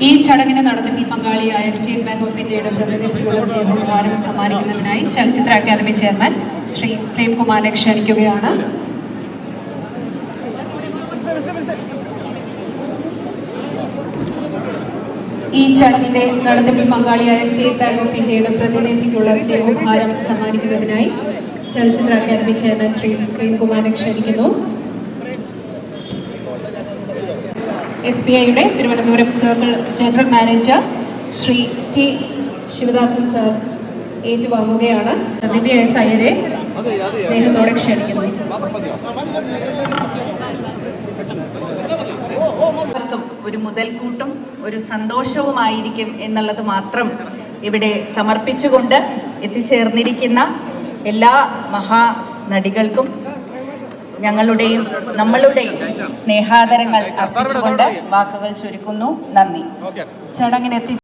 ഈ ചടങ്ങിന് നടത്തിപ്പിൽ പങ്കാളിയായ സ്റ്റേറ്റ് ബാങ്ക് ഓഫ് ഇന്ത്യയുടെ പ്രതിനിധികളുടെ സ്നേഹോപഹാരം സമ്മാനിക്കുന്നതിനായി ചലച്ചിത്ര അക്കാദമി ചെയർമാൻ ശ്രീ പ്രേംകുമാറിനെ ക്ഷണിക്കുകയാണ്. ഈ ചടങ്ങിന്റെ നടത്തിപ്പിൽ പങ്കാളിയായ സ്റ്റേറ്റ് ബാങ്ക് ഓഫ് ഇന്ത്യയുടെ പ്രതിനിധിക്കുള്ള സ്നേഹോപഹാരം സമ്മാനിക്കുന്നതിനായി ചലച്ചിത്ര അക്കാദമി ചെയർമാൻ ശ്രീ പ്രേംകുമാറിനെ ക്ഷണിക്കുന്നു. SBIയുടെ Thiruvananthapuram circle general manager Shri T Sivadasan sir ഏറ്റുവാങ്ങുകയാണ്. ദിവ്യ S. അയ്യരെ സ്നേഹത്തോടെ ക്ഷണിക്കുന്നു. ഒരു മുതൽക്കൂട്ടും ഒരു സന്തോഷവുമായിരിക്കും എന്നുള്ളത് മാത്രം ഇവിടെ സമർപ്പിച്ചുകൊണ്ട് എത്തിച്ചേർന്നിരിക്കുന്ന എല്ലാ മഹാനടികൾക്കും ഞങ്ങളുടെയും നമ്മളുടെയും സ്നേഹാദരങ്ങൾ അർപ്പിച്ചുകൊണ്ട് വാക്കുകൾ ചുരുക്കുന്നു. നന്ദി. ചടങ്ങിനെത്തി